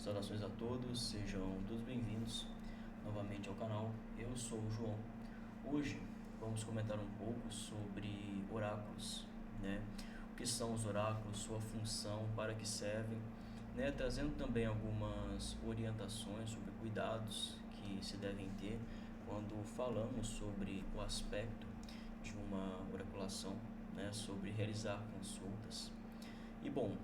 Saudações a todos, sejam todos bem-vindos novamente ao canal. Eu sou o João. Hoje vamos comentar um pouco sobre oráculos, né? O que são os oráculos, sua função, para que servem, né? Trazendo também algumas orientações sobre cuidados que se devem ter quando falamos sobre o aspecto de uma oraculação, né? Sobre realizar consultas. E bom,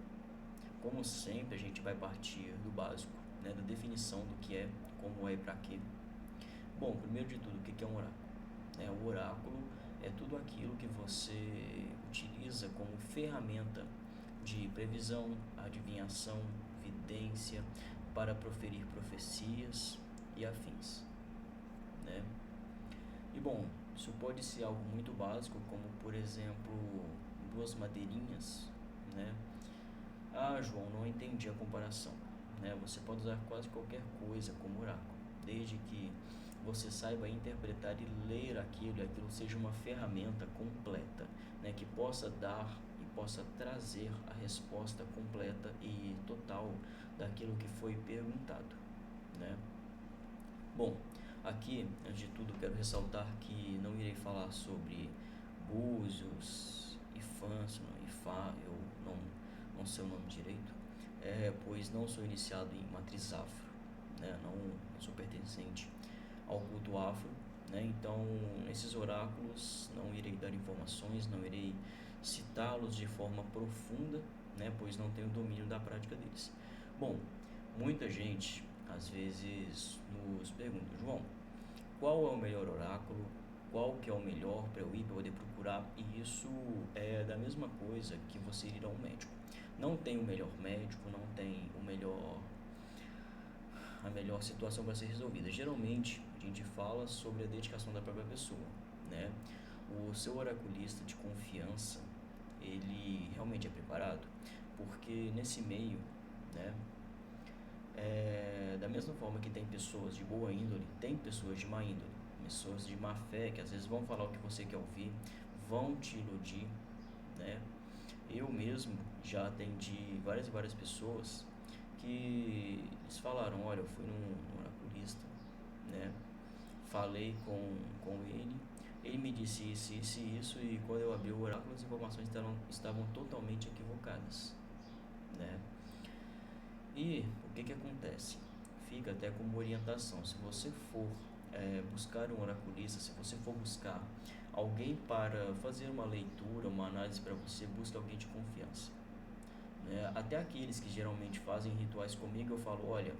como sempre, a gente vai partir do básico, né, da definição do que é, como é e para quê. Bom, primeiro de tudo, o que é um oráculo? O oráculo é tudo aquilo que você utiliza como ferramenta de previsão, adivinhação, vidência, para proferir profecias e afins, né? E bom, isso pode ser algo muito básico, como por exemplo, duas madeirinhas, né? Ah, João, não entendi a comparação, né? Você pode usar quase qualquer coisa como oráculo, desde que você saiba interpretar e ler aquilo, e aquilo seja uma ferramenta completa, né? Que possa dar e possa trazer a resposta completa e total daquilo que foi perguntado, né? Bom, aqui, antes de tudo, quero ressaltar que não irei falar sobre búzios, ifãs, ifá, eu não sei o nome direito, pois não sou iniciado em matriz afro, né? Não sou pertencente ao culto afro, né? Então, nesses oráculos não irei dar informações, não irei citá-los de forma profunda, né? Pois não tenho domínio da prática deles. Bom, muita gente às vezes nos pergunta: João, qual é o melhor oráculo? Qual que é o melhor para eu ir, para poder procurar? E isso é da mesma coisa que você ir a um médico. Não tem o melhor médico, não tem a melhor situação para ser resolvida. Geralmente a gente fala sobre a dedicação da própria pessoa, né? O seu oraculista de confiança, ele realmente é preparado, porque nesse meio, né, da mesma forma que tem pessoas de boa índole, tem pessoas de má índole, pessoas de má fé, que às vezes vão falar o que você quer ouvir, vão te iludir, né? Eu mesmo já atendi várias e várias pessoas que eles falaram: olha, eu fui num oraculista, né? Falei com ele, ele me disse isso e isso, e quando eu abri o oráculo, as informações estavam totalmente equivocadas, né? E o que acontece? Fica até como orientação. Se você for buscar um oraculista, se você for buscar alguém para fazer uma leitura, uma análise para você, busque alguém de confiança, né? Até aqueles que geralmente fazem rituais comigo, eu falo: olha,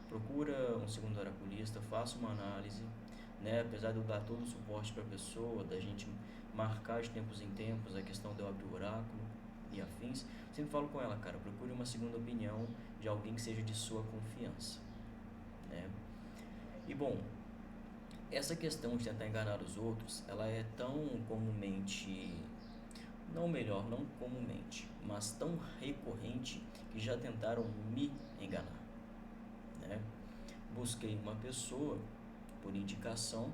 procura um segundo oraculista, faça uma análise, né? Apesar de eu dar todo o suporte para a pessoa, da gente marcar de tempos em tempos a questão de eu abrir o oráculo e afins, sempre falo com ela: cara, procure uma segunda opinião de alguém que seja de sua confiança, né? E bom, essa questão de tentar enganar os outros, ela é tão comumente, não comumente, mas tão recorrente, que já tentaram me enganar, né? Busquei uma pessoa por indicação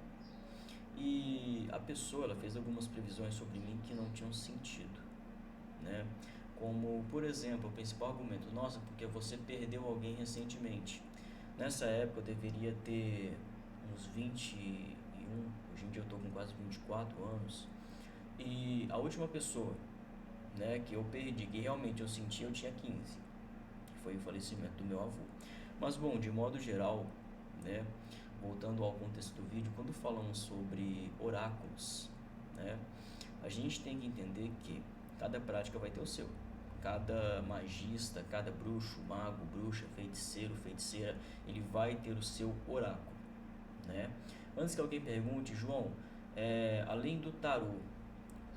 e a pessoa, ela fez algumas previsões sobre mim que não tinham sentido, né? Como, por exemplo, o principal argumento: nossa, porque você perdeu alguém recentemente. Nessa época eu deveria ter uns 21, hoje em dia eu tô com quase 24 anos. E a última pessoa, né, que eu perdi, que realmente eu senti, eu tinha 15, que foi o falecimento do meu avô. Mas bom, de modo geral, né, voltando ao contexto do vídeo, quando falamos sobre oráculos, né, a gente tem que entender que cada prática vai ter o seu. Cada magista, cada bruxo, mago, bruxa, feiticeiro, feiticeira, ele vai ter o seu oráculo, né? Antes que alguém pergunte: João, além do tarô,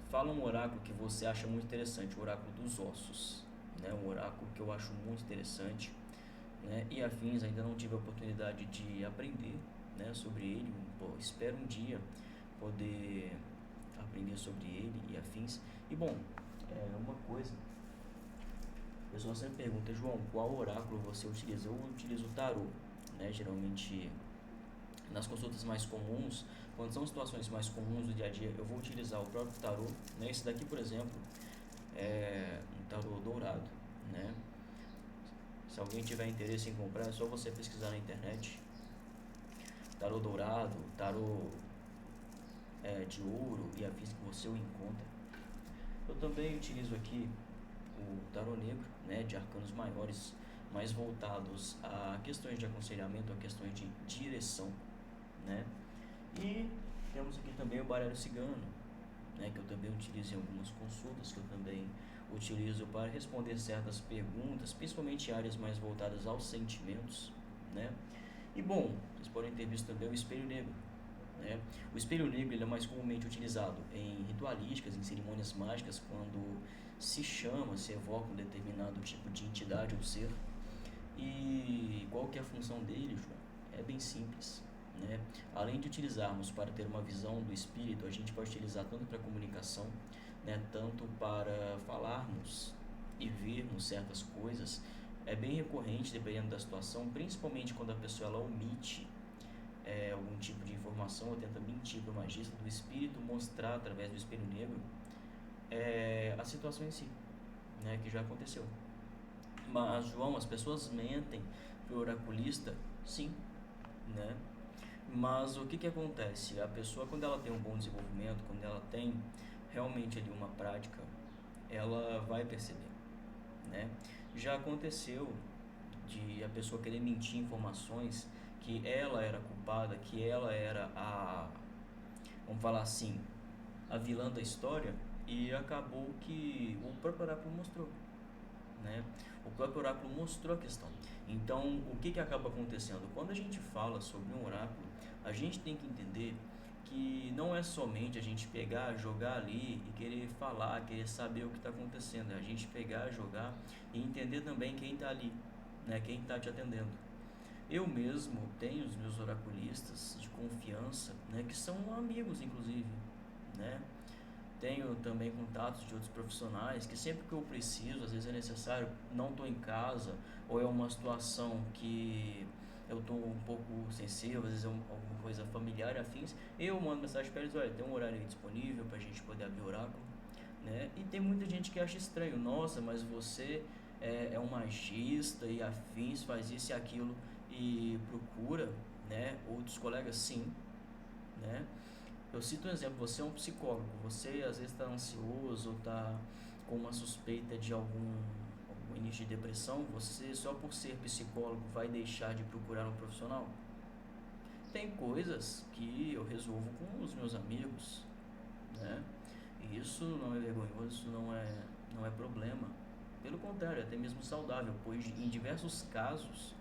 fala um oráculo que você acha muito interessante. O oráculo dos ossos, né? Um oráculo que eu acho muito interessante, né? E afins, ainda não tive a oportunidade de aprender, né, sobre ele. Pô, espero um dia poder aprender sobre ele e afins. E bom, uma coisa, o pessoal sempre pergunta: João, qual oráculo você utiliza? Eu utilizo o tarô, né? Geralmente nas consultas mais comuns, quando são situações mais comuns do dia a dia, eu vou utilizar o próprio tarô, né? Esse daqui, por exemplo, é um tarô dourado, né? Se alguém tiver interesse em comprar, é só você pesquisar na internet. Tarô dourado, tarô de ouro e afins que você o encontra. Eu também utilizo aqui o tarô negro, né, de arcanos maiores, mais voltados a questões de aconselhamento, a questões de direção, né? E temos aqui também o baralho cigano, né, que eu também utilizo em algumas consultas, que eu também utilizo para responder certas perguntas, principalmente em áreas mais voltadas aos sentimentos, né? E bom, vocês podem ter visto também o espelho negro, né? O espelho negro ele é mais comumente utilizado em ritualísticas, em cerimônias mágicas, quando se chama, se evoca um determinado tipo de entidade ou ser. E qual que é a função dele, João? É bem simples, né? Além de utilizarmos para ter uma visão do espírito, a gente pode utilizar tanto para comunicação, né? Tanto para falarmos e vermos certas coisas. É bem recorrente, dependendo da situação, principalmente quando a pessoa ela omite algum tipo de informação ou tenta mentir para o magista do espírito, mostrar através do espelho negro a situação em si, né? Que já aconteceu. Mas, João, as pessoas mentem para o oraculista? Sim, né? Mas o que que acontece? A pessoa, quando ela tem um bom desenvolvimento, quando ela tem realmente ali uma prática, ela vai perceber, né? Já aconteceu de a pessoa querer mentir informações que ela era culpada, que ela era vamos falar assim, a vilã da história, e acabou que o próprio oráculo mostrou, né? O próprio oráculo mostrou a questão. Então, o que que acaba acontecendo? Quando a gente fala sobre um oráculo, a gente tem que entender que não é somente a gente pegar, jogar ali e querer falar, querer saber o que está acontecendo. É a gente pegar, jogar e entender também quem está ali, né? Quem está te atendendo. Eu mesmo tenho os meus oraculistas de confiança, né? Que são amigos, inclusive, né? Tenho também contatos de outros profissionais que sempre que eu preciso, às vezes é necessário, não estou em casa ou é uma situação que eu estou um pouco sensível, às vezes é alguma coisa familiar e afins, eu mando mensagem para eles, olha, tem um horário aí disponível para a gente poder abrir o oráculo, né? E tem muita gente que acha estranho, nossa, mas você é um magista e afins, faz isso e aquilo e procura, né? Outros colegas, sim, né? Eu cito um exemplo, você é um psicólogo, você às vezes está ansioso ou está com uma suspeita de algum início de depressão, você só por ser psicólogo vai deixar de procurar um profissional? Tem coisas que eu resolvo com os meus amigos, né? E isso não é vergonhoso, isso não é problema. Pelo contrário, é até mesmo saudável, pois em diversos casos,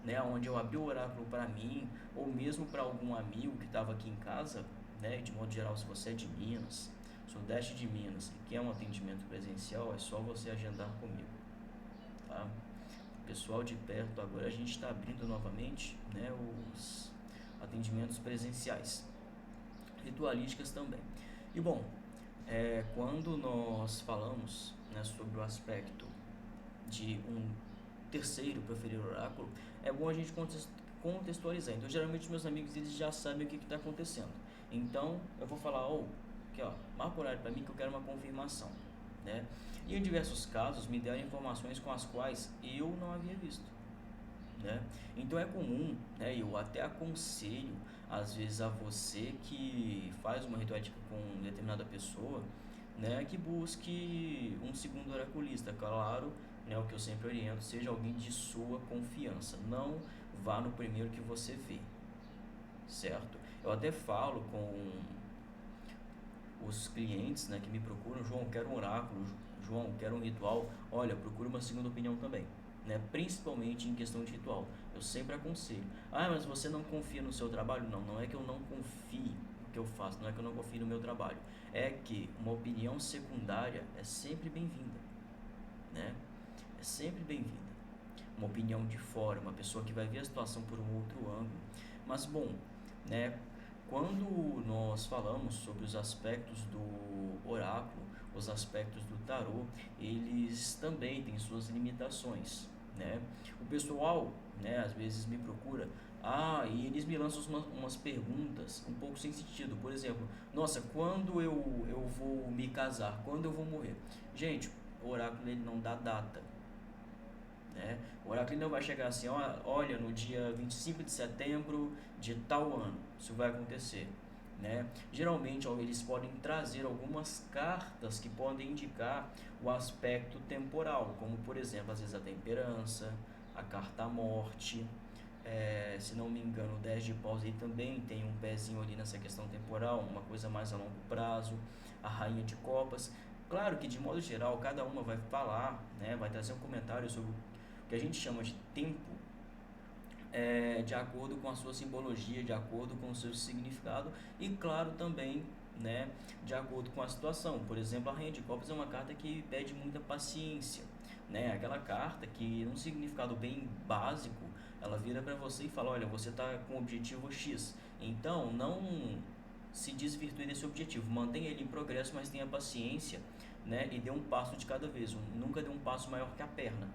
né, onde eu abri o oráculo para mim, ou mesmo para algum amigo que estava aqui em casa, né, de modo geral, se você é de Minas, sudeste de Minas, e quer um atendimento presencial, é só você agendar comigo, tá? Pessoal de perto, agora a gente está abrindo novamente, né, os atendimentos presenciais, ritualísticas também. E bom, quando nós falamos, né, sobre o aspecto de um terceiro preferir oráculo, é bom a gente contextualizar. Então, geralmente, meus amigos eles já sabem o que está acontecendo. Então, eu vou falar, aqui ó, marca o horário para mim que eu quero uma confirmação, né? E em diversos casos, me deram informações com as quais eu não havia visto, né? Então, é comum, né, eu até aconselho, às vezes, a você que faz uma ritualística com determinada pessoa, né, que busque um segundo oraculista, claro, né, o que eu sempre oriento, seja alguém de sua confiança, não vá no primeiro que você vê, certo? Eu até falo com os clientes, né, que me procuram, João, quero um oráculo, João, quero um ritual, olha, procura uma segunda opinião também, né, principalmente em questão de ritual, eu sempre aconselho, mas você não confia no seu trabalho? Não, não é que eu não confie no que eu faço, não é que eu não confio no meu trabalho, é que uma opinião secundária é sempre bem-vinda, né, é sempre bem-vinda, uma opinião de fora, uma pessoa que vai ver a situação por um outro ângulo, mas bom, né, quando nós falamos sobre os aspectos do oráculo, os aspectos do tarô, eles também têm suas limitações, né? O pessoal, né, às vezes me procura, e eles me lançam umas perguntas um pouco sem sentido. Por exemplo, nossa, quando eu vou me casar? Quando eu vou morrer? Gente, o oráculo ele não dá data, né? O oráculo não vai chegar assim, ó, olha, no dia 25 de setembro de tal ano, isso vai acontecer, né? Geralmente, ó, eles podem trazer algumas cartas que podem indicar o aspecto temporal, como por exemplo, às vezes a temperança, a carta à morte, se não me engano, o 10 de paus aí também tem um pezinho ali nessa questão temporal, uma coisa mais a longo prazo, a rainha de copas. Claro que de modo geral, cada uma vai falar, né, vai trazer um comentário sobre o que a gente chama de tempo, de acordo com a sua simbologia, de acordo com o seu significado e, claro, também, né, de acordo com a situação. Por exemplo, a Rainha de Copas é uma carta que pede muita paciência, né? Aquela carta que, num significado bem básico, ela vira para você e fala: olha, você está com o objetivo X, então não se desvirtue desse objetivo, mantenha ele em progresso, mas tenha paciência, né? E dê um passo de cada vez, nunca dê um passo maior que a perna,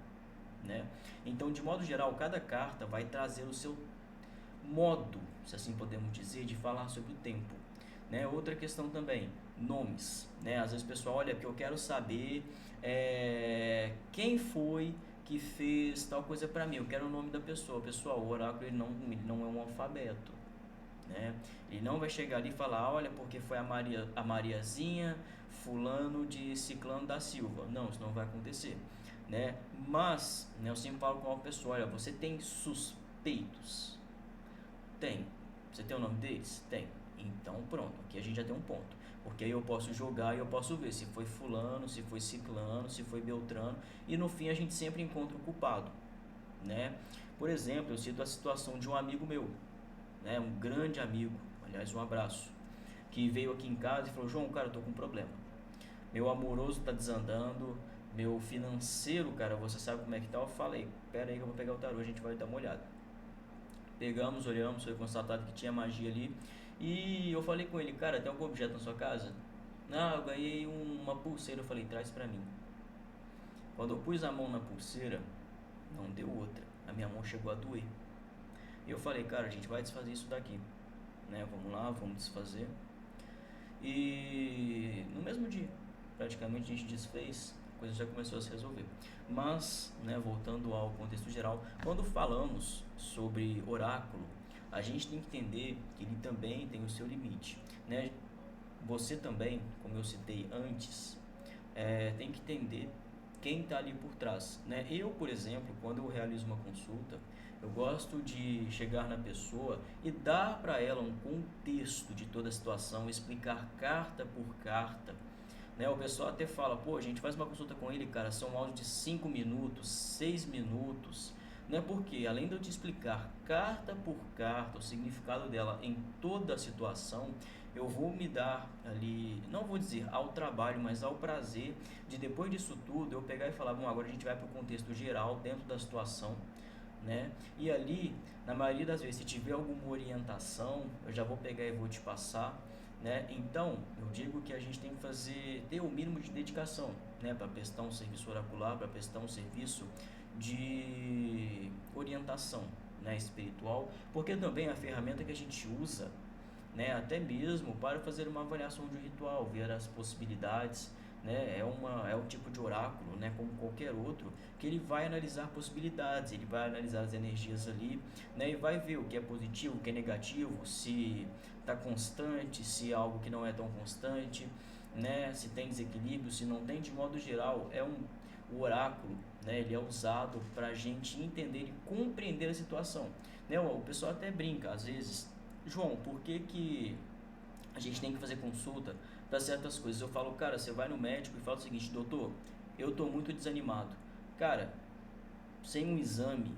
né? Então, de modo geral, cada carta vai trazer o seu modo, se assim podemos dizer, de falar sobre o tempo, né? Outra questão também, nomes, né? Às vezes o pessoal, olha, porque eu quero saber quem foi que fez tal coisa para mim, eu quero o nome da pessoa. Pessoal, o oráculo ele não é um alfabeto, né? Ele não vai chegar ali e falar, olha, porque foi a Mariazinha, fulano de Ciclano da Silva. Não, isso não vai acontecer, né? Mas, né, eu sempre falo com uma pessoa, olha, você tem suspeitos? Tem. Você tem o nome deles? Tem. Então pronto, aqui a gente já tem um ponto. Porque aí eu posso jogar e eu posso ver se foi fulano, se foi ciclano, se foi beltrano, e no fim a gente sempre encontra o culpado, né? Por exemplo, eu cito a situação de um amigo meu, né, um grande amigo, aliás, um abraço, que veio aqui em casa e falou: João, cara, eu tô com um problema. Meu amoroso tá desandando, meu financeiro, cara, você sabe como é que tá? Eu falei: pera aí que eu vou pegar o tarô, a gente vai dar uma olhada. Pegamos, olhamos, foi constatado que tinha magia ali. E eu falei com ele: cara, tem algum objeto na sua casa? Não, eu ganhei uma pulseira. Eu falei: traz pra mim. Quando eu pus a mão na pulseira, não deu outra. A minha mão chegou a doer. E eu falei: cara, a gente vai desfazer isso daqui, né? Vamos lá, vamos desfazer. E no mesmo dia, praticamente a gente desfez, a coisa já começou a se resolver. Mas, né, voltando ao contexto geral, quando falamos sobre oráculo, a gente tem que entender que ele também tem o seu limite, né? Você também, como eu citei antes, tem que entender quem está ali por trás, né? Eu, por exemplo, quando eu realizo uma consulta, eu gosto de chegar na pessoa e dar para ela um contexto de toda a situação, explicar carta por carta, né? O pessoal até fala: pô, a gente faz uma consulta com ele, cara, são áudios de 5 minutos, 6 minutos, né? Porque além de eu te explicar carta por carta o significado dela em toda a situação, eu vou me dar ali, não vou dizer ao trabalho, mas ao prazer de, depois disso tudo, eu pegar e falar: bom, agora a gente vai para o contexto geral dentro da situação, né? E ali, na maioria das vezes, se tiver alguma orientação, eu já vou pegar e vou te passar, né? Então, eu digo que a gente tem que ter o mínimo de dedicação, né, para prestar um serviço oracular, para prestar um serviço de orientação, né, espiritual, porque também é a ferramenta que a gente usa, né, até mesmo para fazer uma avaliação de um ritual, ver as possibilidades, né, é um tipo de oráculo, né, como qualquer outro, que ele vai analisar possibilidades, ele vai analisar as energias ali, né, e vai ver o que é positivo, o que é negativo, se está constante, se é algo que não é tão constante, né, se tem desequilíbrio, se não tem. De modo geral, o oráculo, né, ele é usado para a gente entender e compreender a situação, né. O pessoal até brinca às vezes: João, por que a gente tem que fazer consulta para certas coisas? Eu falo: cara, você vai no médico e fala o seguinte: doutor, eu estou muito desanimado. Cara, sem um exame,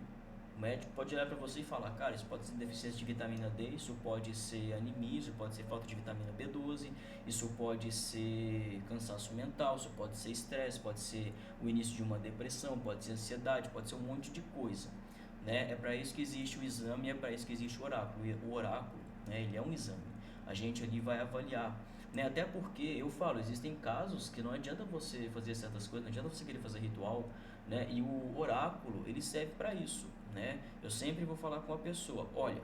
o médico pode olhar para você e falar: cara, isso pode ser deficiência de vitamina D, isso pode ser anemia, isso pode ser falta de vitamina B12, isso pode ser cansaço mental, isso pode ser estresse, pode ser o início de uma depressão, pode ser ansiedade, pode ser um monte de coisa, né? É para isso que existe o exame, é para isso que existe o oráculo. E o oráculo, né, ele é um exame. A gente ali vai avaliar, né? Até porque eu falo, existem casos que não adianta você fazer certas coisas, não adianta você querer fazer ritual, né? E o oráculo, ele serve para isso, né? Eu sempre vou falar com a pessoa: olha,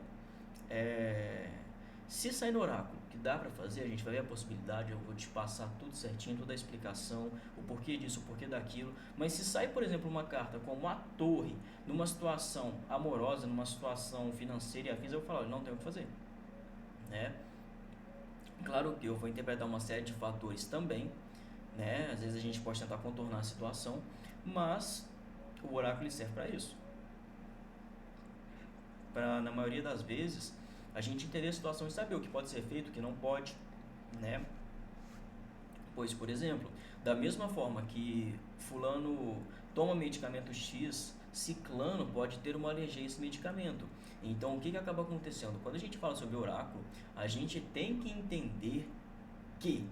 Se sair no oráculo que dá para fazer, a gente vai ver a possibilidade, eu vou te passar tudo certinho, toda a explicação, o porquê disso, o porquê daquilo. Mas se sair, por exemplo, uma carta como a torre, numa situação amorosa, numa situação financeira e afins, eu vou falar, olha, não tenho o que fazer, né? Claro que eu vou interpretar uma série de fatores também, né? Às vezes a gente pode tentar contornar a situação, mas o oráculo ele serve para isso. Para, na maioria das vezes, a gente entender a situação e saber o que pode ser feito, o que não pode, né? Pois, por exemplo, da mesma forma que fulano toma medicamento X, ciclano pode ter uma alergia a esse medicamento. Então, o que acaba acontecendo? Quando a gente fala sobre oráculo, a gente tem que entender que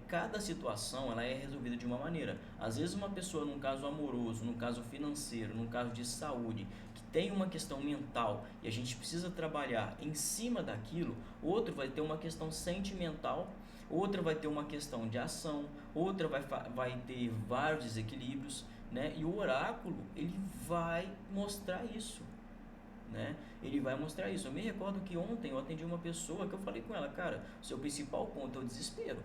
cada situação ela é resolvida de uma maneira. Às vezes uma pessoa num caso amoroso, num caso financeiro, num caso de saúde, que tem uma questão mental e a gente precisa trabalhar em cima daquilo, outro vai ter uma questão sentimental, outra vai ter uma questão de ação, outra vai ter vários desequilíbrios, né? E o oráculo, ele vai mostrar isso, né? Ele vai mostrar isso. Eu me recordo que ontem eu atendi uma pessoa que eu falei com ela, cara, o seu principal ponto é o desespero,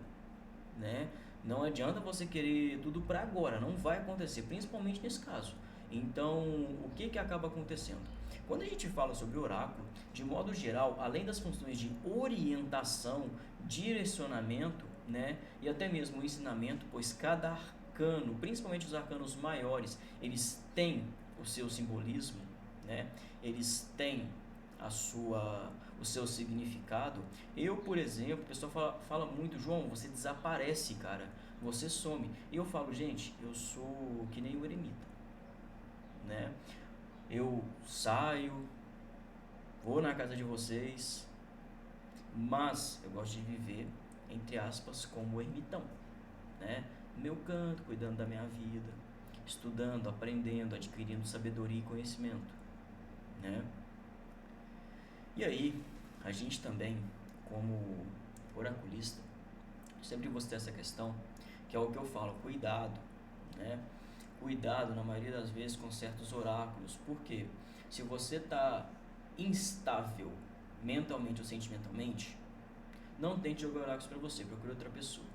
né? Não adianta você querer tudo para agora, não vai acontecer, principalmente nesse caso. Então, o que acaba acontecendo? Quando a gente fala sobre oráculo, de modo geral, além das funções de orientação, direcionamento, né, e até mesmo ensinamento, pois cada arcano, principalmente os arcanos maiores, eles têm o seu simbolismo, né? Eles têm o seu significado. Eu, por exemplo, o pessoal fala muito, João, você desaparece, cara, você some. E eu falo, gente, eu sou que nem o eremita, né? Eu saio, vou na casa de vocês, mas eu gosto de viver, entre aspas, como ermitão, né? No meu canto, cuidando da minha vida, estudando, aprendendo, adquirindo sabedoria e conhecimento, né? E aí, a gente também, como oraculista, sempre vou ter essa questão, que é o que eu falo, cuidado, né? Cuidado, na maioria das vezes, com certos oráculos. Por quê? Se você está instável mentalmente ou sentimentalmente, não tente jogar oráculos para você, procure outra pessoa,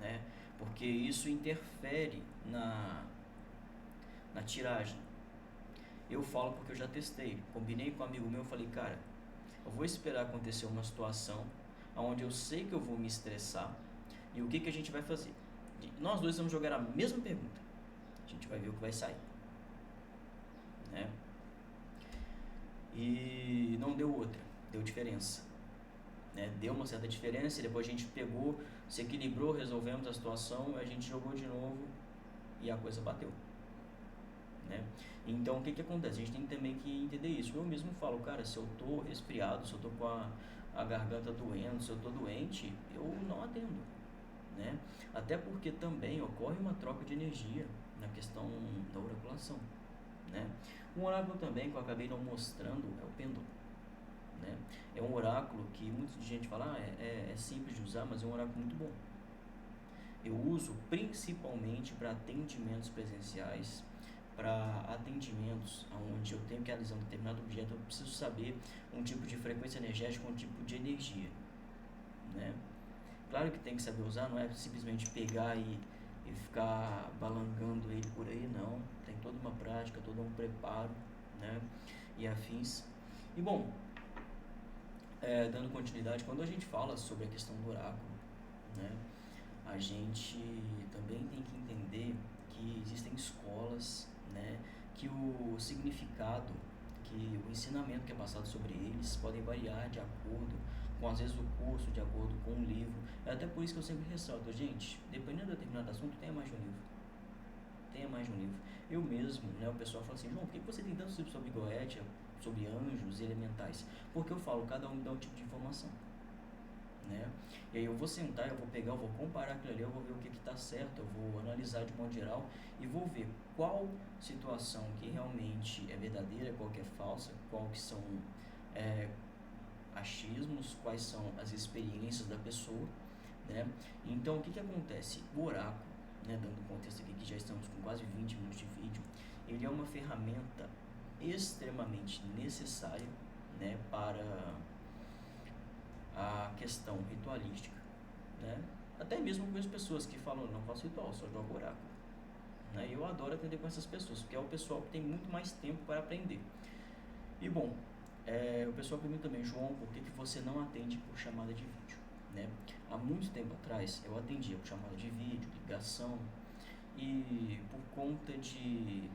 né? Porque isso interfere na tiragem. Eu falo porque eu já testei, combinei com um amigo meu, falei, cara, eu vou esperar acontecer uma situação onde eu sei que eu vou me estressar e o que a gente vai fazer? Nós dois vamos jogar a mesma pergunta, a gente vai ver o que vai sair, né? E não deu outra, deu diferença, né? Deu uma certa diferença e depois a gente pegou, se equilibrou, resolvemos a situação, a gente jogou de novo e a coisa bateu, né? Então o que acontece? A gente tem também que entender isso. Eu mesmo falo, cara, se eu tô resfriado, se eu tô com a garganta doendo, se eu tô doente, eu não atendo, né? Até porque também ocorre uma troca de energia na questão da oraculação, né? Um oráculo também que eu acabei não mostrando é o pêndulo, né? É um oráculo que muita gente fala, é simples de usar, mas é um oráculo muito bom. Eu uso principalmente para atendimentos presenciais, para atendimentos onde eu tenho que analisar um determinado objeto, eu preciso saber um tipo de frequência energética, um tipo de energia, né? Claro que tem que saber usar, não é simplesmente pegar e ficar balangando ele por aí, não. Tem toda uma prática, todo um preparo, né? E afins. E bom, dando continuidade, quando a gente fala sobre a questão do oráculo, né? A gente também tem que entender que existem escolas, né, que o significado, que o ensinamento que é passado sobre eles podem variar de acordo com, às vezes, o curso, de acordo com o livro. É até por isso que eu sempre ressalto, gente, dependendo de determinado assunto, tenha mais de um livro. Tenha mais de um livro. Eu mesmo, né, o pessoal fala assim, João, por que você tem tantos livros sobre Goetia, sobre anjos e elementais? Porque eu falo, cada um me dá um tipo de informação, né? E aí eu vou sentar, eu vou pegar, eu vou comparar aquilo ali, eu vou ver o que está certo, eu vou analisar de modo geral e vou ver qual situação que realmente é verdadeira, qual que é falsa, qual que são achismos, quais são as experiências da pessoa, né? Então o que acontece? O oráculo, né, dando contexto aqui que já estamos com quase 20 minutos de vídeo, ele é uma ferramenta extremamente necessária, né, para a questão ritualística, né? Até mesmo com as pessoas que falam, não faço ritual, só jogo oráculo, né? Eu adoro atender com essas pessoas, porque é o pessoal que tem muito mais tempo para aprender. E bom, o pessoal pergunta também, João, por que você não atende por chamada de vídeo, né? Há muito tempo atrás eu atendia por chamada de vídeo, ligação, e por conta de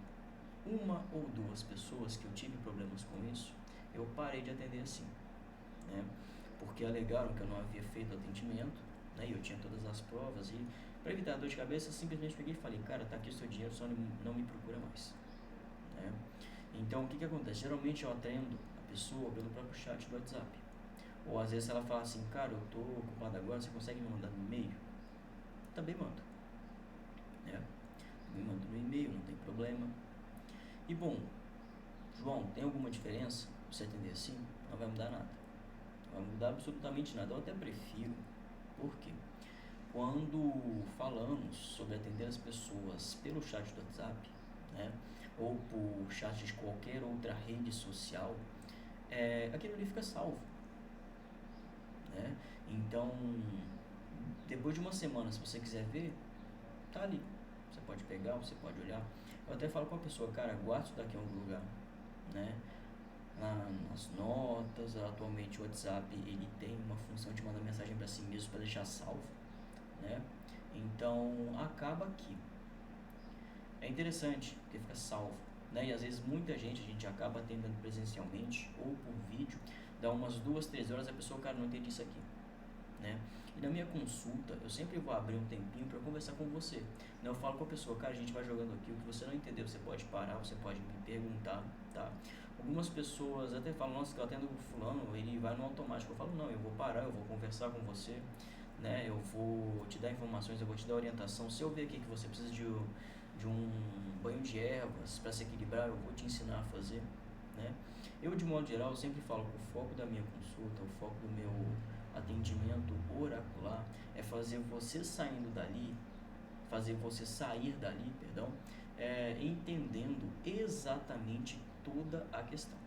uma ou duas pessoas que eu tive problemas com isso, eu parei de atender assim, né? Porque alegaram que eu não havia feito atendimento, né? E eu tinha todas as provas e para evitar a dor de cabeça, simplesmente peguei e falei, cara, tá aqui o seu dinheiro, só não me procura mais, né? Então, o que acontece? Geralmente eu atendo a pessoa pelo próprio chat do WhatsApp. Ou às vezes ela fala assim, cara, eu tô ocupado agora, você consegue me mandar no e-mail? Também mando, né? Me manda no e-mail, não tem problema. E bom, João, tem alguma diferença você atender assim? Não vai mudar nada. Não vai mudar absolutamente nada. Eu até prefiro, porque quando falamos sobre atender as pessoas pelo chat do WhatsApp, né, ou por chat de qualquer outra rede social, aquilo ali fica salvo, né? Então, depois de uma semana, se você quiser ver, tá ali. Você pode pegar, você pode olhar. Eu até falo com a pessoa, cara, guarda isso daqui em algum lugar, né? Nas notas, atualmente o WhatsApp ele tem uma função de mandar mensagem para si mesmo para deixar salvo, né? Então acaba que é interessante porque fica salvo, né? E às vezes muita gente a gente acaba atendendo presencialmente ou por vídeo, dá umas 2, 3 horas a pessoa, cara, não entendi isso aqui, né? E na minha consulta, eu sempre vou abrir um tempinho para conversar com você, né? Eu falo com a pessoa, cara, a gente vai jogando aqui, o que você não entendeu, você pode parar, você pode me perguntar, tá? Algumas pessoas até falam, nossa, que eu atendo o fulano, ele vai no automático. Eu falo, não, eu vou parar, eu vou conversar com você, né? Eu vou te dar informações, eu vou te dar orientação. Se eu ver aqui que você precisa de um banho de ervas para se equilibrar, eu vou te ensinar a fazer, né? Eu, de modo geral, sempre falo que o foco da minha consulta, o foco do meu atendimento oracular é fazer você saindo dali, fazer você sair dali, perdão, entendendo exatamente toda a questão,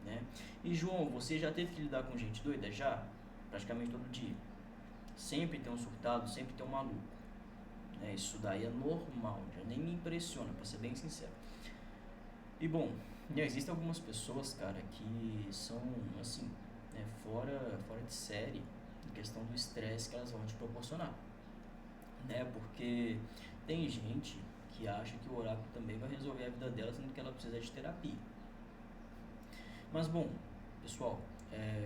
né? E João, você já teve que lidar com gente doida? Já? Praticamente todo dia. Sempre tem um surtado, sempre tem um maluco, né? Isso daí é normal, já nem me impressiona, pra ser bem sincero. E bom, existem algumas pessoas, cara, que são, assim, né, fora de série em questão do estresse que elas vão te proporcionar, né? Porque tem gente que acha que o oráculo também vai resolver a vida dela, sendo que ela precisa de terapia. Mas bom, pessoal,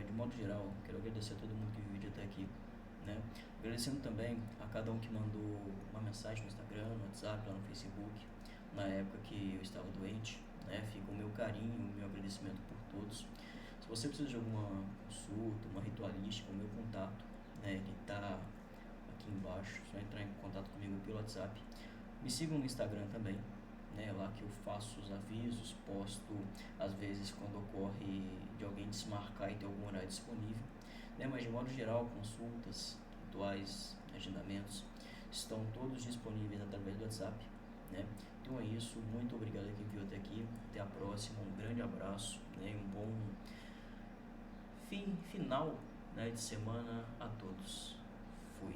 de modo geral, quero agradecer a todo mundo que viu o vídeo até aqui, né? Agradecendo também a cada um que mandou uma mensagem no Instagram, no WhatsApp, lá no Facebook, na época que eu estava doente, né? Fica o meu carinho, o meu agradecimento por todos. Se você precisa de alguma consulta, uma ritualística, o meu contato, né? Ele está aqui embaixo, só entrar em contato comigo pelo WhatsApp. Me sigam no Instagram também, né? Lá que eu faço os avisos, posto às vezes quando ocorre de alguém desmarcar e ter algum horário disponível, né? Mas de modo geral, consultas, rituais, agendamentos estão todos disponíveis através do WhatsApp, né? Então é isso, muito obrigado a quem viu até aqui, até a próxima, um grande abraço, né? Um bom final, né, de semana a todos. Fui.